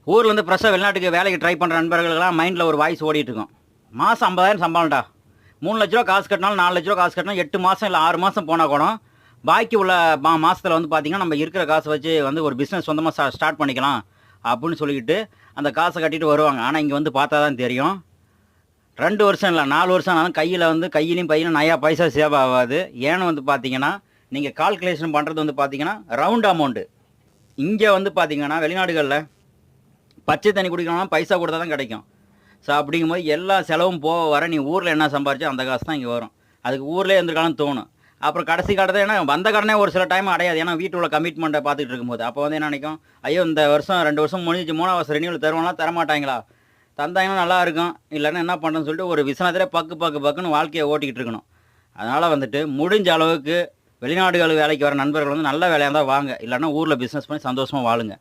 ஊர்லேருந்து ஃப்ரெஷ்ஷாக வெளிநாட்டுக்கு வேலைக்கு ட்ரை பண்ணுற நண்பர்களுக்கெல்லாம் மைண்டில் ஒரு வாய்ஸ் ஓடிட்டு இருக்கும். மாதம் 50,000 சம்பளம்டா, 3,00,000 காசு கட்டினாலும் 4,00,000 காசு கட்டினா 8 மாதம் இல்லை 6 மாதம் போனால் கூட பாக்கி உள்ள மாதத்தில் வந்து பார்த்திங்கன்னா நம்ம இருக்கிற காசை வச்சு வந்து ஒரு பிஸ்னஸ் சொந்தமாக ஸ்டார்ட் பண்ணிக்கலாம் அப்படின்னு சொல்லிக்கிட்டு அந்த காசை கட்டிட்டு வருவாங்க. ஆனால் இங்கே வந்து பார்த்தா தான் தெரியும், 2 வருஷம் இல்லை 4 வருஷம் ஆனாலும் கையில் வந்து கையிலையும் பையிலும் நயா பைசா சேவ் ஆகாது. ஏன்னு வந்து பார்த்தீங்கன்னா நீங்கள் கால்குலேஷன் பண்ணுறது வந்து பார்த்தீங்கன்னா ரவுண்ட் அமௌண்ட்டு. இங்கே வந்து பார்த்தீங்கன்னா வெளிநாடுகளில் பச்சை தண்ணி குடிக்கணும்னா பைசா கொடுத்தா தான் கிடைக்கும். ஸோ அப்படிங்கும்போது எல்லா செலவும் போக வர நீ ஊரில் என்ன சம்பாரிச்சோ அந்த காசு தான் இங்கே வரும். அதுக்கு ஊர்லேயே இருந்திருக்காலும் தோணும். அப்புறம் கடைசி காலத்தில் ஏன்னா வந்த கடனே ஒரு சில டைம் அடையாது. ஏன்னா வீட்டுள்ள கமிட்மெண்ட்டை பார்த்துட்டு இருக்கும்போது அப்போ வந்து என்ன நினைக்கும், ஐயோ இந்த வருஷம் 2 வருஷம் முடிஞ்சு 3ஆம் வருஷம் ரெனியூவல் தருவாங்களா தரமாட்டாங்களா, தந்தாங்கன்னா நல்லா இருக்கும், இல்லைன்னா என்ன பண்ணுறேன்னு சொல்லிட்டு ஒரு விசனத்திலே பக்குன்னு வாழ்க்கையை ஓட்டிக்கிட்டு இருக்கணும். அதனால் வந்துட்டு முடிஞ்ச அளவுக்கு வெளிநாடுகள் வேலைக்கு வர நண்பர்கள் வந்து நல்ல வேலையாக இருந்தால் வாங்க, இல்லைன்னா ஊரில் பிஸ்னஸ் பண்ணி சந்தோஷமாக வாழுங்க.